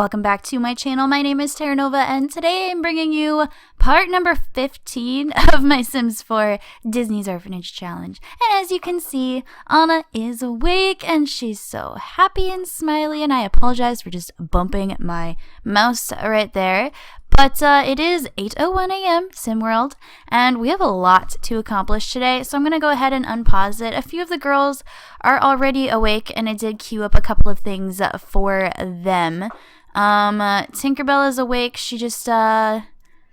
welcome back to my channel. My name is Terranova, and today I'm bringing you part number 15 of my Sims 4 Disney's Orphanage Challenge. And as you can see, Anna is awake and she's so happy and smiley, and I apologize for just bumping my mouse right there. But it is 8:01 a.m. SimWorld, and we have a lot to accomplish today, so I'm going to go ahead and unpause it. A few of the girls are already awake, and I did queue up a couple of things for them. Tinkerbell is awake. She just,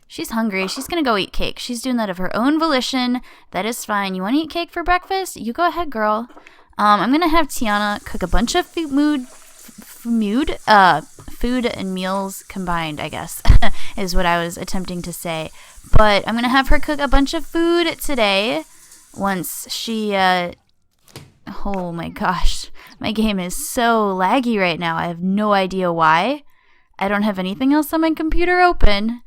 she's hungry. She's going to go eat cake. She's doing that of her own volition. That is fine. You want to eat cake for breakfast? You go ahead, girl. I'm going to have Tiana cook a bunch of food and meals combined, I guess, is what I was attempting to say. But I'm going to have her cook a bunch of food today once she, oh my gosh, my game is so laggy right now. I have no idea why. I don't have anything else on my computer open.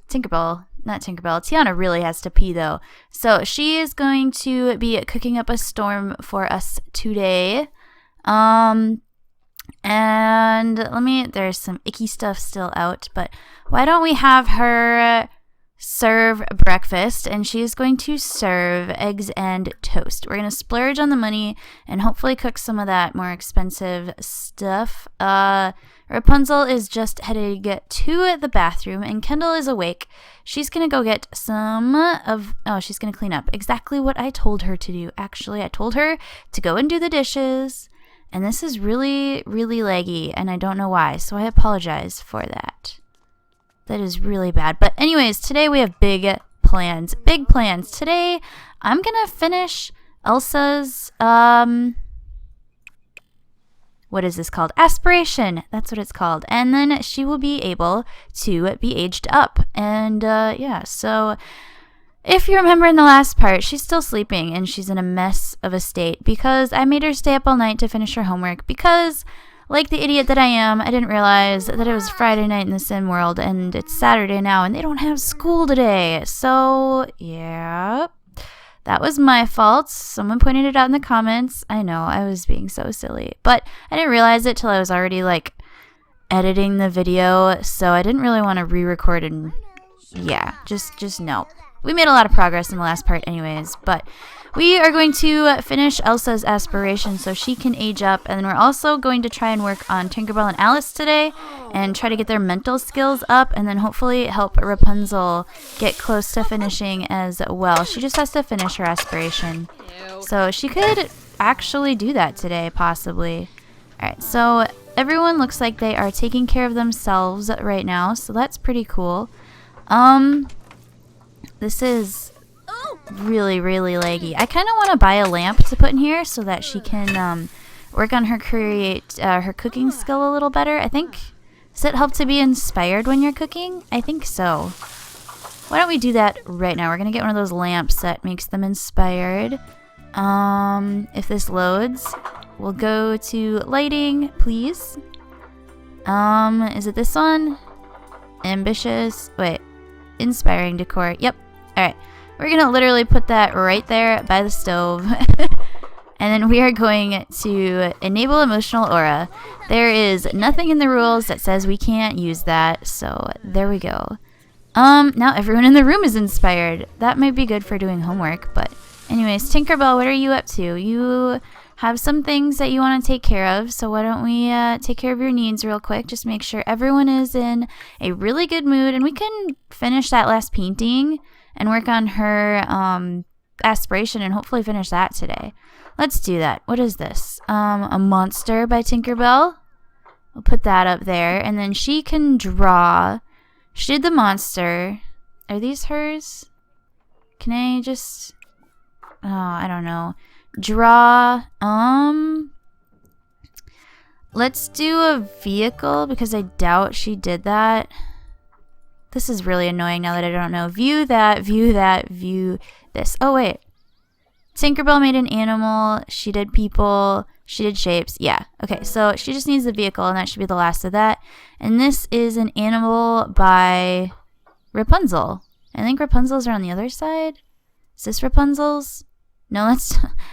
Tiana really has to pee though. So she is going to be cooking up a storm for us today. And there's some icky stuff still out, but why don't we have her serve breakfast, and she's going to serve eggs and toast. We're going to splurge on the money and hopefully cook some of that more expensive stuff. Rapunzel is just heading to the bathroom, and Kendall is awake. She's going to go get she's going to clean up. Exactly what I told her to do. Actually, I told her to go and do the dishes. And this is really, really laggy, and I don't know why, so I apologize for that. That is really bad. But anyways, today we have big plans. Big plans. Today, I'm going to finish Elsa's, what is this called? Aspiration. That's what it's called. And then she will be able to be aged up. And, yeah, so if you remember in the last part, she's still sleeping and she's in a mess of a state because I made her stay up all night to finish her homework because, like the idiot that I am, I didn't realize that it was Friday night in the Sim world and it's Saturday now and they don't have school today. So, yeah, that was my fault. Someone pointed it out in the comments. I know, I was being so silly, but I didn't realize it till I was already, like, editing the video, so I didn't really want to re-record and, yeah, just no. We made a lot of progress in the last part anyways, but we are going to finish Elsa's aspiration so she can age up, and then we're also going to try and work on Tinkerbell and Alice today and try to get their mental skills up, and then hopefully help Rapunzel get close to finishing as well. She just has to finish her aspiration. So she could actually do that today, possibly. Alright, so everyone looks like they are taking care of themselves right now, so that's pretty cool. This is really, really laggy. I kind of want to buy a lamp to put in here so that she can work on her her cooking skill a little better. I think, does it help to be inspired when you're cooking? I think so. Why don't we do that right now? We're going to get one of those lamps that makes them inspired. If this loads, we'll go to lighting, please. Is it this one? Ambitious. Wait. Inspiring decor. Yep. Alright. We're going to literally put that right there by the stove. And then we are going to enable emotional aura. There is nothing in the rules that says we can't use that. So there we go. Now everyone in the room is inspired. That might be good for doing homework. But anyways, Tinkerbell, what are you up to? You have some things that you want to take care of, so why don't we take care of your needs real quick. Just make sure everyone is in a really good mood, and we can finish that last painting and work on her aspiration and hopefully finish that today. Let's do that. What is this? A monster by Tinkerbell. We'll put that up there, and then she can draw. She did the monster. Are these hers? Can I just... Oh, I don't know. Draw, let's do a vehicle because I doubt she did that. This is really annoying now that I don't know. View that, view this. Oh, wait. Tinkerbell made an animal. She did people. She did shapes. Yeah. Okay, so she just needs the vehicle, and that should be the last of that. And this is an animal by Rapunzel. I think Rapunzel's are on the other side. Is this Rapunzel's? No,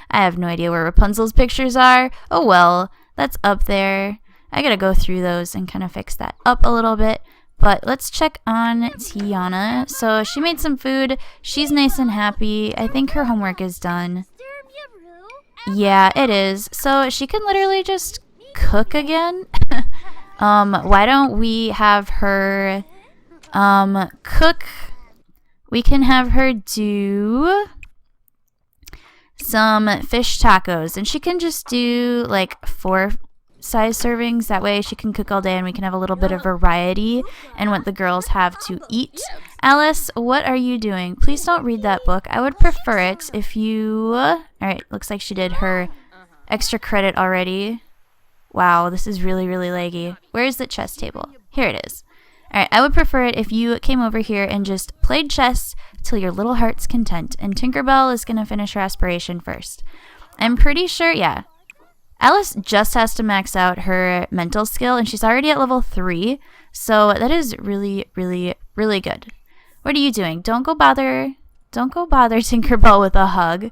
I have no idea where Rapunzel's pictures are. Oh well, that's up there. I gotta go through those and kind of fix that up a little bit. But let's check on Tiana. So she made some food. She's nice and happy. I think her homework is done. Yeah, it is. So she can literally just cook again. Why don't we have her cook? We can have her do some fish tacos, and she can just do like 4 size servings. That way she can cook all day and we can have a little bit of variety in what the girls have to eat. Alice, what are you doing? Please don't read that book. I would prefer it if you... Alright, looks like she did her extra credit already. Wow, this is really, really laggy. Where is the chess table? Here it is. Alright, I would prefer it if you came over here and just played chess till your little heart's content. And Tinkerbell is going to finish her aspiration first. I'm pretty sure, yeah. Alice just has to max out her mental skill, and she's already at level 3. So that is really, really, really good. What are you doing? Don't go bother Tinkerbell with a hug.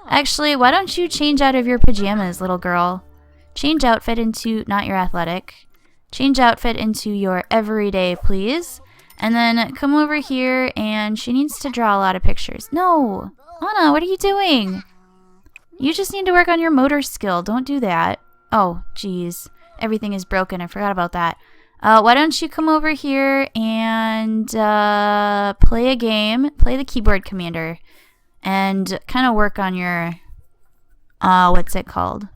Actually, why don't you change out of your pajamas, little girl? Change outfit into not your athletic. Change outfit into your everyday, please. And then come over here, and she needs to draw a lot of pictures. No! Anna, what are you doing? You just need to work on your motor skill. Don't do that. Oh, jeez. Everything is broken. I forgot about that. Why don't you come over here and play a game. Play the keyboard commander. And kind of work on your... what's it called?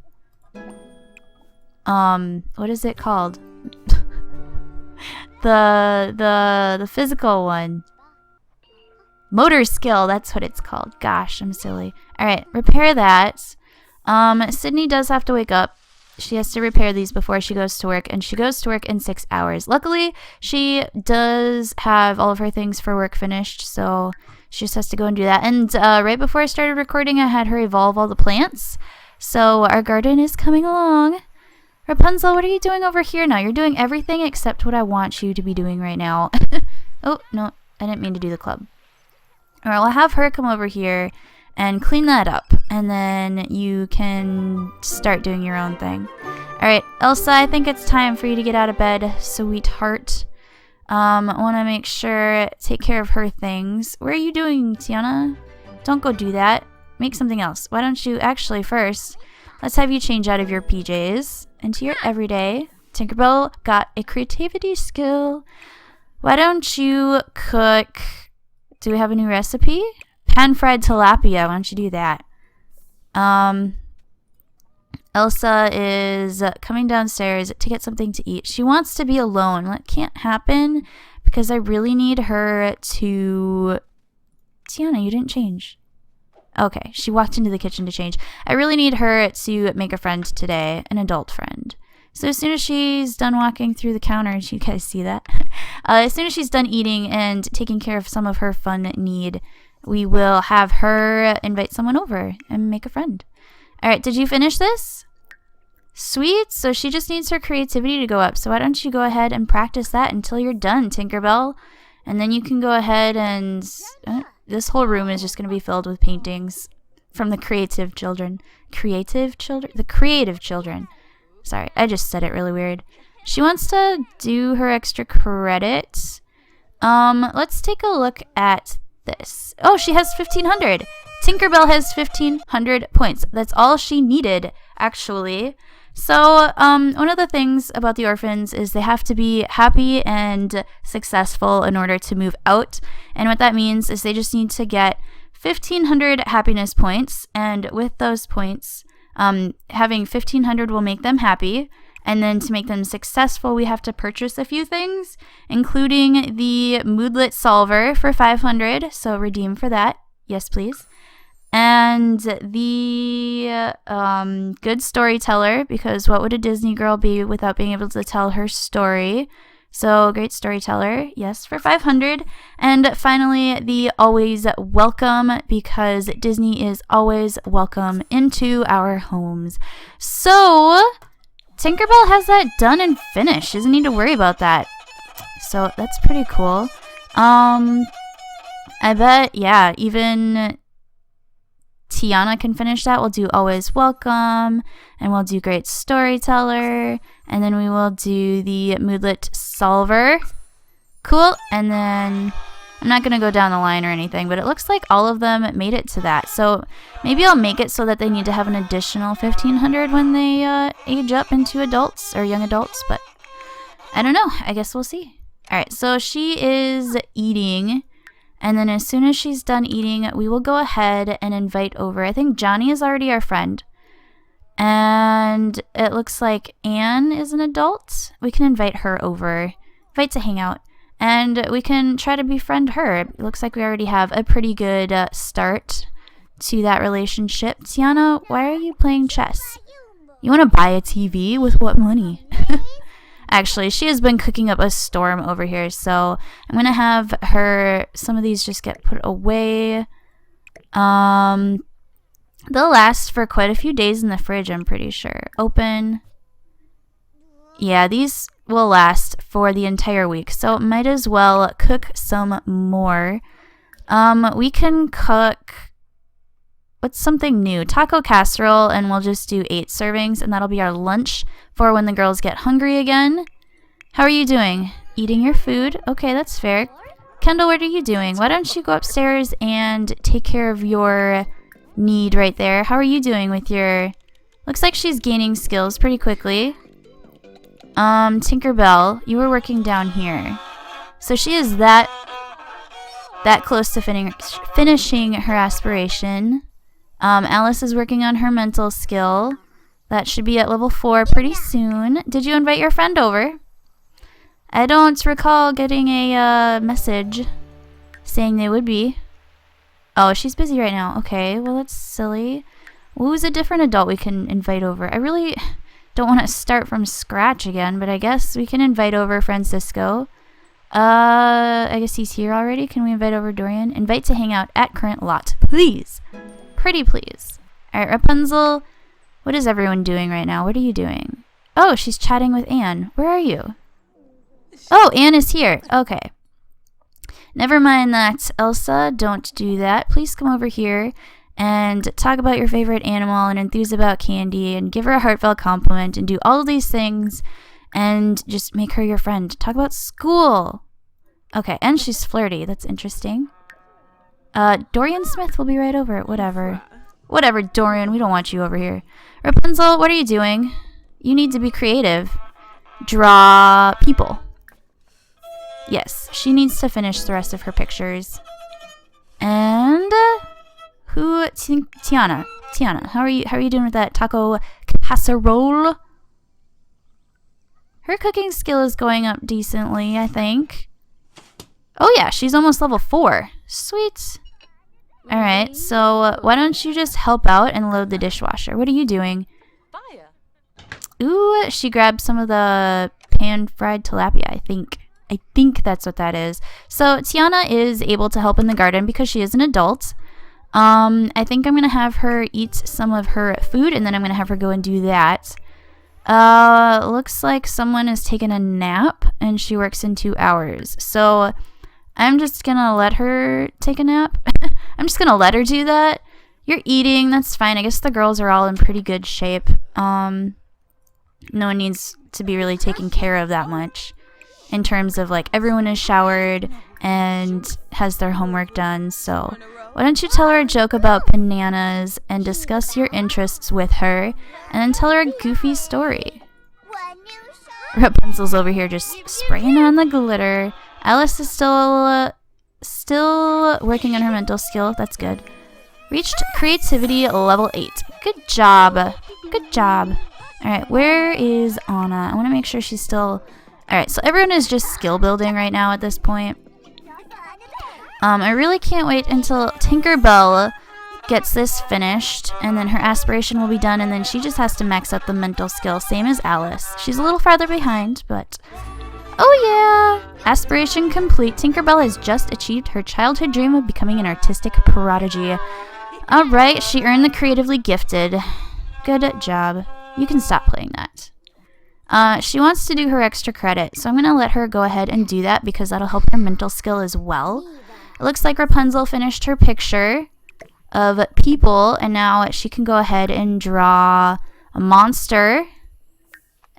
What is it called? the physical one. Motor skill, that's what it's called. Gosh, I'm silly. Alright, repair that. Sydney does have to wake up. She has to repair these before she goes to work, and she goes to work in 6 hours. Luckily, she does have all of her things for work finished, so she just has to go and do that. And right before I started recording, I had her evolve all the plants. So our garden is coming along. Rapunzel, what are you doing over here now? You're doing everything except what I want you to be doing right now. Oh, no, I didn't mean to do the club. Alright, I'll have her come over here and clean that up, and then you can start doing your own thing. Alright, Elsa, I think it's time for you to get out of bed, sweetheart. I want to make sure, take care of her things. What are you doing, Tiana? Don't go do that. Make something else. Why don't you, actually, first, let's have you change out of your PJs into your everyday. Tinkerbell got a creativity skill. Why don't you cook... Do we have a new recipe? Pan-fried tilapia. Why don't you do that? Elsa is coming downstairs to get something to eat. She wants to be alone. That can't happen because I really need her to... Tiana, you didn't change. Okay, she walked into the kitchen to change. I really need her to make a friend today, an adult friend. So as soon as she's done walking through the counters, you guys see that? As soon as she's done eating and taking care of some of her fun need, we will have her invite someone over and make a friend. Alright, did you finish this? Sweet, so she just needs her creativity to go up. So why don't you go ahead and practice that until you're done, Tinkerbell? And then you can go ahead and... this whole room is just going to be filled with paintings from the creative children. Creative children? The creative children. Sorry, I just said it really weird. She wants to do her extra credit. Let's take a look at this. Oh, she has 1,500. Tinkerbell has 1,500 points. That's all she needed, actually. So, one of the things about the orphans is they have to be happy and successful in order to move out. And what that means is they just need to get 1,500 happiness points. And with those points... having 1,500 will make them happy, and then to make them successful, we have to purchase a few things, including the Moodlet Solver for 500, so redeem for that. Yes, please. And the Good Storyteller, because what would a Disney girl be without being able to tell her story? So, Great Storyteller, yes, for 500. And finally, the Always Welcome, because Disney is always welcome into our homes. So, Tinkerbell has that done and finished. Doesn't need to worry about that. So, that's pretty cool. I bet, yeah, even Tiana can finish that, we'll do always welcome, and we'll do great storyteller, and then we will do the moodlet solver. Cool. And then I'm not gonna go down the line or anything, but it looks like all of them made it to that. So maybe I'll make it so that they need to have an additional 1,500 when they age up into adults or young adults, but I don't know. I guess we'll see. Alright, so she is eating, and then as soon as she's done eating, we will go ahead and invite over. I think Johnny is already our friend, and it looks like Anne is an adult. We can invite her over, invite to hang out. And we can try to befriend her. It looks like we already have a pretty good start to that relationship. Tiana, why are you playing chess? You want to buy a TV? With what money? Actually, she has been cooking up a storm over here, so I'm going to have her, some of these just get put away. They'll last for quite a few days in the fridge, I'm pretty sure. Open. Yeah, these will last for the entire week, so might as well cook some more. We can cook, what's something new? Taco casserole, and we'll just do 8 servings, and that'll be our lunch for when the girls get hungry again. How are you doing? Eating your food? Okay, that's fair. Kendall, what are you doing? Why don't you go upstairs and take care of your need right there? How are you doing with your... Looks like she's gaining skills pretty quickly. Tinkerbell, you were working down here. So she is that close to finishing her aspiration. Alice is working on her mental skill. That should be at level 4 pretty soon. Did you invite your friend over? I don't recall getting a message saying they would be. Oh, she's busy right now. Okay, well that's silly. Who's a different adult we can invite over? I really don't want to start from scratch again, but I guess we can invite over Francisco. I guess he's here already. Can we invite over Dorian? Invite to hang out at current lot, please. Pretty please. Alright, Rapunzel, what is everyone doing right now? What are you doing? Oh, she's chatting with Anne. Where are you? Oh, Anne is here. Okay. Never mind that, Elsa. Don't do that. Please come over here and talk about your favorite animal and enthuse about candy and give her a heartfelt compliment and do all of these things and just make her your friend. Talk about school. Okay, and she's flirty. That's interesting. Dorian Smith will be right over. Whatever. Whatever, Dorian. We don't want you over here. Rapunzel, what are you doing? You need to be creative. Draw people. Yes, she needs to finish the rest of her pictures. And... Tiana, how are you doing with that taco casserole? Her cooking skill is going up decently, I think. Oh yeah, she's almost level 4. Sweet. Alright, so why don't you just help out and load the dishwasher? What are you doing? Ooh, she grabbed some of the pan-fried tilapia, I think. I think that's what that is. So Tiana is able to help in the garden because she is an adult. I think I'm going to have her eat some of her food, and then I'm going to have her go and do that. Looks like someone has taken a nap, and she works in 2 hours. So I'm just going to let her take a nap. I'm just going to let her do that. You're eating, that's fine. I guess the girls are all in pretty good shape. No one needs to be really taken care of that much. In terms of, like, everyone is showered and has their homework done, so... Why don't you tell her a joke about bananas and discuss your interests with her, and then tell her a goofy story. Rapunzel's over here just spraying on the glitter. Alice is still working on her mental skill. That's good. Reached creativity level 8. Good job. Good job. Alright, where is Anna? I want to make sure she's still... Alright, so everyone is just skill building right now at this point. I really can't wait until Tinkerbell gets this finished, and then her aspiration will be done, and then she just has to max out the mental skill, same as Alice. She's a little farther behind, but... Oh yeah! Aspiration complete. Tinkerbell has just achieved her childhood dream of becoming an artistic prodigy. Alright, she earned the creatively gifted. Good job. You can stop playing that. She wants to do her extra credit, so I'm going to let her go ahead and do that because that'll help her mental skill as well. It looks like Rapunzel finished her picture. of people, and now she can go ahead and draw a monster.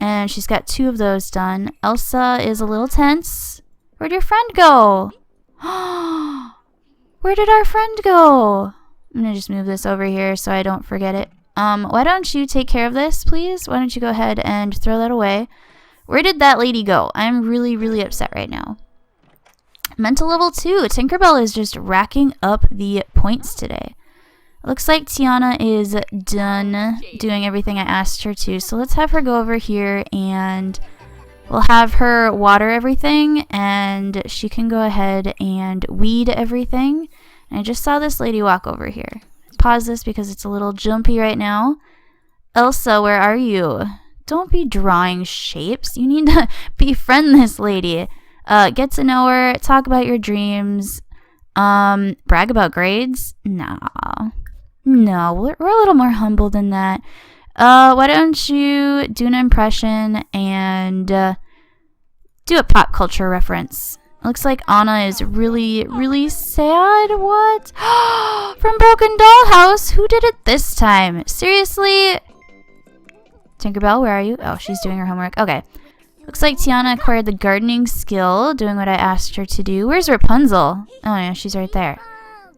And she's got 2 of those done. Elsa is a little tense. Where'd your friend go? Where did our friend go? I'm gonna just move this over here so I don't forget it. Why don't you take care of this, please? Why don't you go ahead and throw that away? Where did that lady go? I'm really, really upset right now. Mental level 2. Tinkerbell is just racking up the points today. Looks like Tiana is done doing everything I asked her to. So let's have her go over here and we'll have her water everything and she can go ahead and weed everything. And I just saw this lady walk over here. Pause this because it's a little jumpy right now. Elsa, where are you? Don't be drawing shapes. You need to befriend this lady. Get to know her. Talk about your dreams. Brag about grades? No, we're a little more humble than that. Why don't you do an impression and do a pop culture reference? Looks like Anna is really, really sad. What? From Broken Dollhouse? Who did it this time? Seriously? Tinkerbell, where are you? Oh, she's doing her homework. Okay. Looks like Tiana acquired the gardening skill, doing what I asked her to do. Where's Rapunzel? Oh, yeah, she's right there.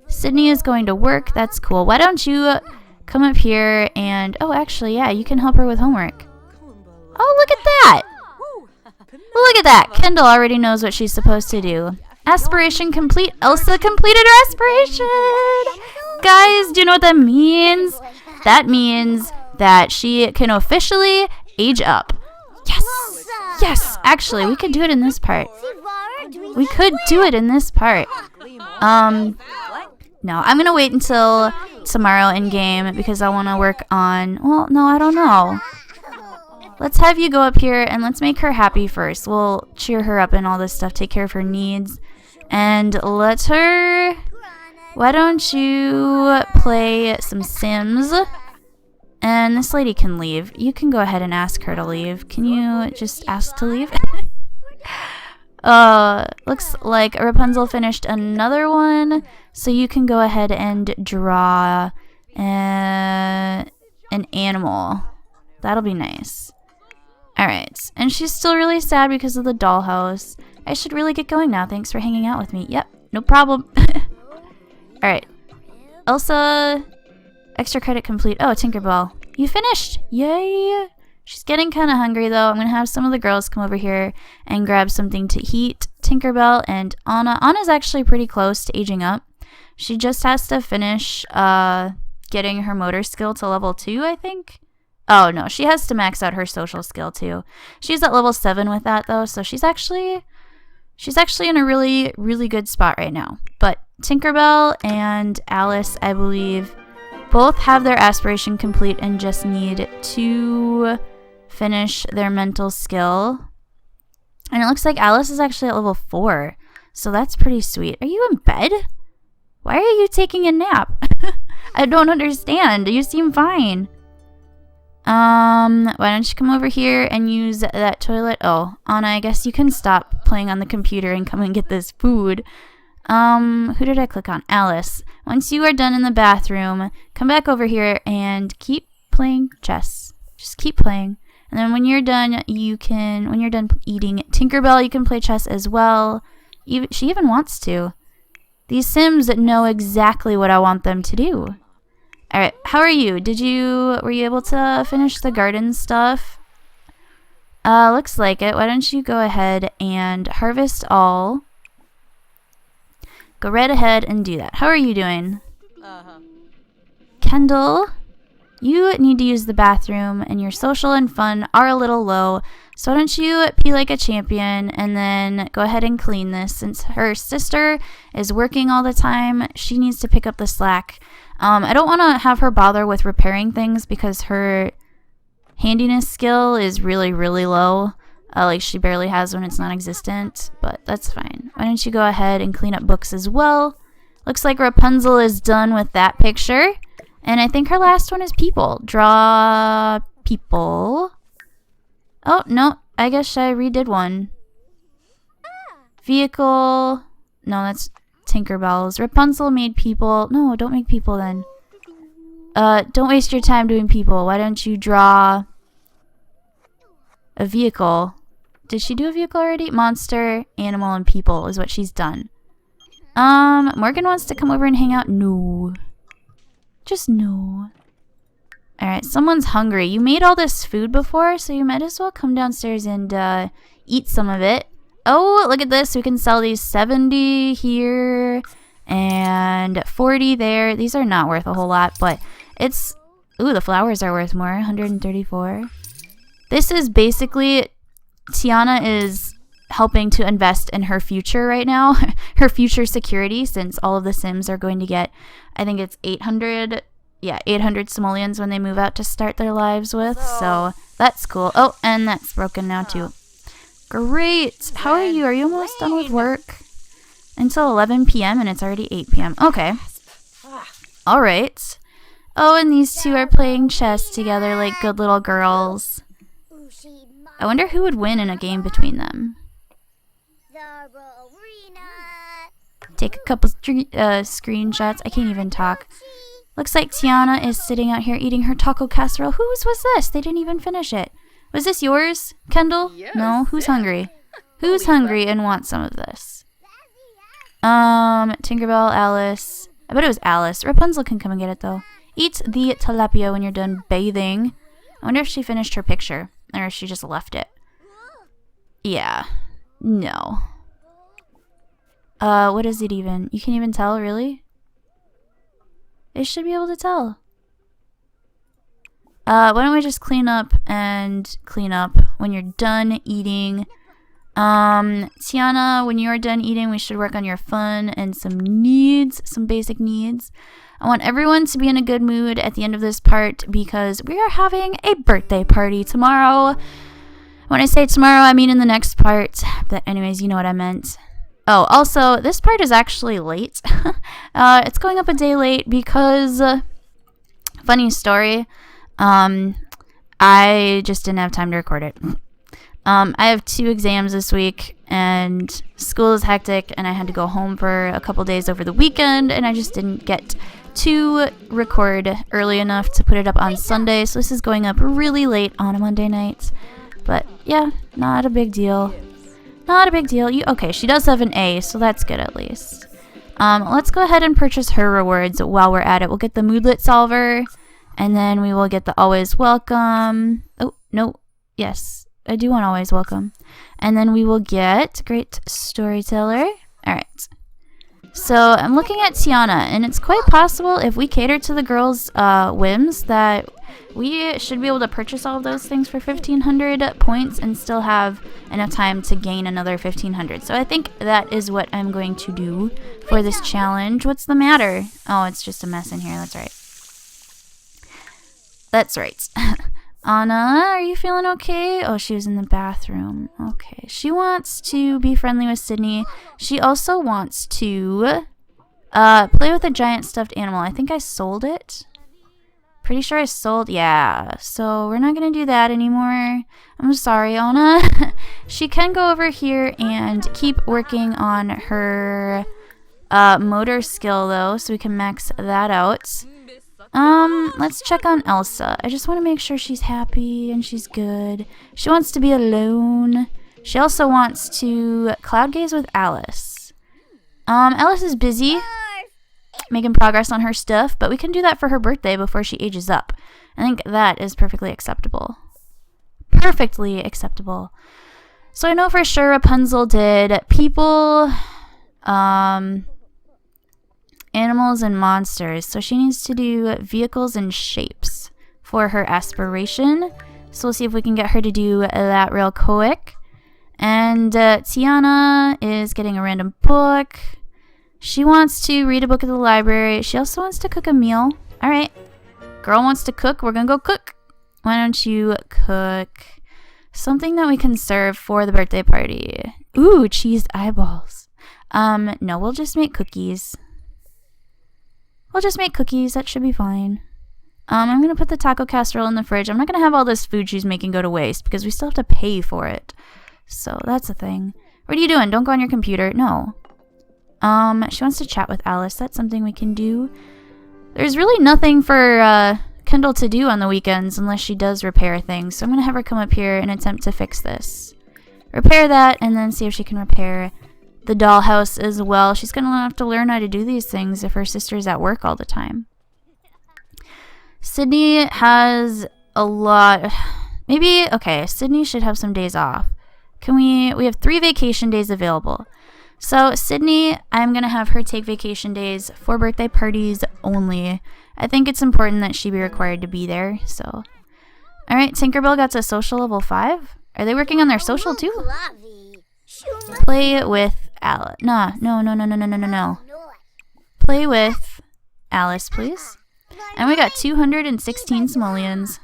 Sydney is going to work. That's cool. Why don't you come up here and... Oh, actually, yeah, you can help her with homework. Oh, look at that! Well, look at that. Kendall already knows what she's supposed to do. Aspiration complete. Elsa completed her aspiration! Guys, do you know what that means? That means that she can officially age up. Yes! Yes! Actually, we could do it in this part. We could do it in this part. No, I'm gonna wait until tomorrow in game because I want to work on... Well, no, I don't know. Let's have you go up here and let's make her happy first. We'll cheer her up and all this stuff, take care of her needs. And let her... Why don't you play some Sims? And this lady can leave. You can go ahead and ask her to leave. Can you just ask to leave? Looks like Rapunzel finished another one. So you can go ahead and draw an animal. That'll be nice. Alright. And she's still really sad because of the dollhouse. I should really get going now. Thanks for hanging out with me. Yep, no problem. Alright. Elsa... Extra credit complete. Oh, Tinkerbell. You finished! Yay! She's getting kind of hungry, though. I'm going to have some of the girls come over here and grab something to eat. Tinkerbell and Anna. Anna's actually pretty close to aging up. She just has to finish getting her motor skill to level 2, I think. Oh, no. She has to max out her social skill, too. She's at level 7 with that, though, so she's actually in a really, really good spot right now. But Tinkerbell and Alice, I believe... both have their aspiration complete and just need to finish their mental skill. And it looks like Alice is actually at level 4. So that's pretty sweet. Are you in bed? Why are you taking a nap? I don't understand. You seem fine. Why don't you come over here and use that toilet? Oh, Anna, I guess you can stop playing on the computer and come and get this food. Who did I click on? Alice. Once you are done in the bathroom, come back over here and keep playing chess. Just keep playing. And then when you're done, when you're done eating Tinkerbell, you can play chess as well. She even wants to. These Sims know exactly what I want them to do. Alright, how are you? Were you able to finish the garden stuff? Looks like it. Why don't you go ahead and harvest all. Go right ahead and do that. How are you doing? Kendall, you need to use the bathroom and your social and fun are a little low. So why don't you be like a champion and then go ahead and clean this. Since her sister is working all the time, she needs to pick up the slack. I don't want to have her bother with repairing things because her handiness skill is really, really low. Like she barely has when it's non-existent, but that's fine. Why don't you go ahead and clean up books as well? Looks like Rapunzel is done with that picture. And I think her last one is people. Draw people. Oh, no. I guess I redid one. Vehicle. No, that's Tinkerbells. Rapunzel made people. No, don't make people then. Don't waste your time doing people. Why don't you draw a vehicle? Did she do a vehicle already? Monster, animal, and people is what she's done. Morgan wants to come over and hang out. No. Just no. Alright, someone's hungry. You made all this food before, so you might as well come downstairs and eat some of it. Oh, look at this. We can sell these 70 here and 40 there. These are not worth a whole lot, but it's... Ooh, the flowers are worth more. 134. This is basically... Tiana is helping to invest in her future right now. Her future security, since all of the Sims are going to get, I think it's 800... Yeah, 800 simoleons when they move out to start their lives with. So that's cool. Oh, and that's broken now too. Great. How are you? Are you almost done with work? Until 11 p.m. and it's already 8 p.m. Okay. All right. Oh, and these two are playing chess together like good little girls. I wonder who would win in a game between them. Take a couple screenshots. I can't even talk. Looks like Tiana is sitting out here eating her taco casserole. Whose was this? They didn't even finish it. Was this yours, Kendall? Yes, no? Who's hungry? Who's hungry and wants some of this? Tinkerbell, Alice. I bet it was Alice. Rapunzel can come and get it, though. Eat the tilapia when you're done bathing. I wonder if she finished her picture. Or if she just left it. Yeah. No. What is it even? You can't even tell, really? They should be able to tell. Why don't we just clean up and clean up when you're done eating. Tiana, when you're done eating, we should work on your fun and some needs, some basic needs. I want everyone to be in a good mood at the end of this part because we are having a birthday party tomorrow. When I say tomorrow, I mean in the next part. But anyways, you know what I meant. Oh, also, this part is actually late. It's going up a day late because, funny story, I just didn't have time to record it. I have 2 exams this week, and school is hectic, and I had to go home for a couple days over the weekend, and I just didn't get to record early enough to put it up on Sunday, so this is going up really late on a Monday night. But, yeah, not a big deal. Not a big deal. Okay, she does have an A, so that's good at least. Let's go ahead and purchase her rewards while we're at it. We'll get the Moodlet Solver, and then we will get the Always Welcome. Oh, no. Yes, I do want Always Welcome. And then we will get Great Storyteller. Alright. So, I'm looking at Tiana, and it's quite possible if we cater to the girls' whims that we should be able to purchase all of those things for 1,500 points and still have enough time to gain another 1,500. So I think that is what I'm going to do for this challenge. What's the matter? Oh, it's just a mess in here. That's right. That's right. Anna, are you feeling okay? Oh, she was in the bathroom. Okay. She wants to be friendly with Sydney. She also wants to play with a giant stuffed animal. I think I sold it. Pretty sure I sold... Yeah. So we're not going to do that anymore. I'm sorry, Anna. She can go over here and keep working on her motor skill, though, so we can max that out. Let's check on Elsa. I just want to make sure she's happy and she's good. She wants to be alone. She also wants to cloud gaze with Alice. Alice is busy making progress on her stuff, but we can do that for her birthday before she ages up. I think that is perfectly acceptable. Perfectly acceptable. So I know for sure Rapunzel did people, animals and monsters. So she needs to do vehicles and shapes for her aspiration. So we'll see if we can get her to do that real quick. And Tiana is getting a random book. She wants to read a book at the library. She also wants to cook a meal. Alright. Girl wants to cook. We're gonna go cook. Why don't you cook something that we can serve for the birthday party? Ooh, cheesed eyeballs. No, we'll just make cookies. We'll just make cookies. That should be fine. I'm gonna put the taco casserole in the fridge. I'm not gonna have all this food she's making go to waste because we still have to pay for it. So that's a thing. What are you doing? Don't go on your computer. No. She wants to chat with Alice. That's something we can do. There's really nothing for Kendall to do on the weekends unless she does repair things. So I'm going to have her come up here and attempt to fix this. Repair that, and then see if she can repair the dollhouse as well. She's going to have to learn how to do these things if her sister's at work all the time. Sydney has a lot. Maybe, okay, Sydney should have some days off. We have 3 vacation days available. So Sydney, I'm going to have her take vacation days for birthday parties only. I think it's important that she be required to be there, so. Alright, Tinkerbell got to social level 5. Are they working on their social too? Play with Alice. No. Play with Alice, please. And we got 216 simoleons.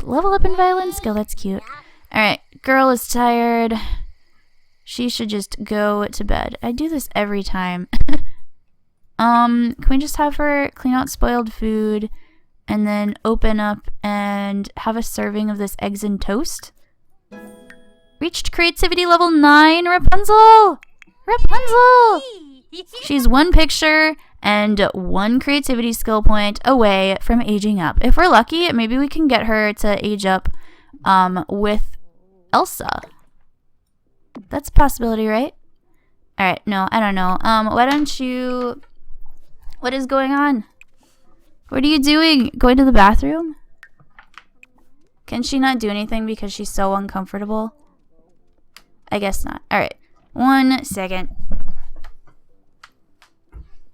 Level up in violin skill, that's cute. Alright, girl is tired. She should just go to bed. I do this every time. Can we just have her clean out spoiled food and then open up and have a serving of this eggs and toast? Reached creativity level 9, Rapunzel! Rapunzel! She's 1 picture and 1 creativity skill point away from aging up. If we're lucky, maybe we can get her to age up with Elsa. That's a possibility, right? Alright, no, I don't know. Why don't you... What is going on? What are you doing? Going to the bathroom? Can she not do anything because she's so uncomfortable? I guess not. Alright, 1 second.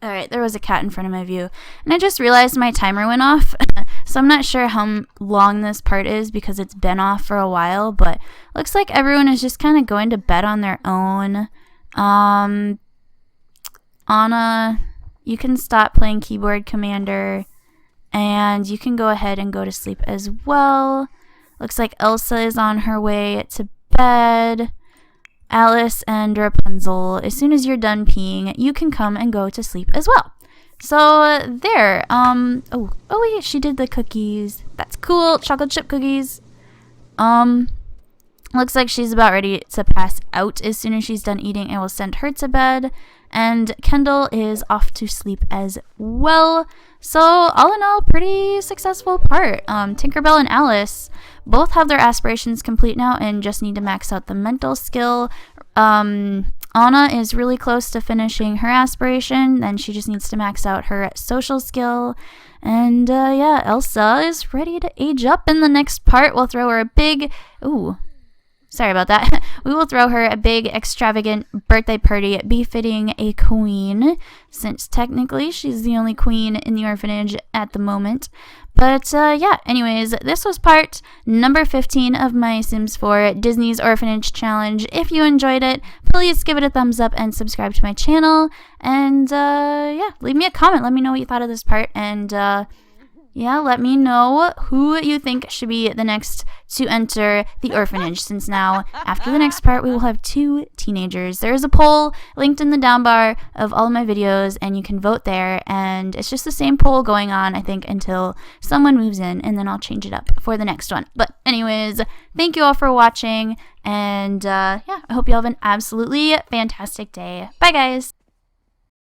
Alright, there was a cat in front of my view. And I just realized my timer went off. So I'm not sure how long this part is because it's been off for a while. But looks like everyone is just kind of going to bed on their own. Anna, you can stop playing Keyboard Commander. And you can go ahead and go to sleep as well. Looks like Elsa is on her way to bed. Alice and Rapunzel, as soon as you're done peeing, you can come and go to sleep as well. So there. Oh wait, she did the cookies. That's cool. Chocolate chip cookies. Looks like she's about ready to pass out. As soon as she's done eating, I will send her to bed. And Kendall is off to sleep as well. So all in all, pretty successful part. Tinkerbell and Alice both have their aspirations complete now and just need to max out the mental skill. Anna is really close to finishing her aspiration. Then she just needs to max out her social skill. And yeah, Elsa is ready to age up in the next part. We'll throw her a big... Ooh. Sorry about that. We will throw her a big, extravagant birthday party befitting a queen, since technically she's the only queen in the orphanage at the moment. But yeah, anyways, this was part number 15 of my Sims 4 Disney's Orphanage Challenge. If you enjoyed it, please give it a thumbs up and subscribe to my channel. And yeah, leave me a comment. Let me know what you thought of this part. And yeah, let me know who you think should be the next to enter the orphanage, since now, after the next part, we will have 2 teenagers. There is a poll linked in the down bar of all of my videos, and you can vote there, and it's just the same poll going on, I think, until someone moves in, and then I'll change it up for the next one. But anyways, thank you all for watching, and yeah, I hope you all have an absolutely fantastic day. Bye, guys!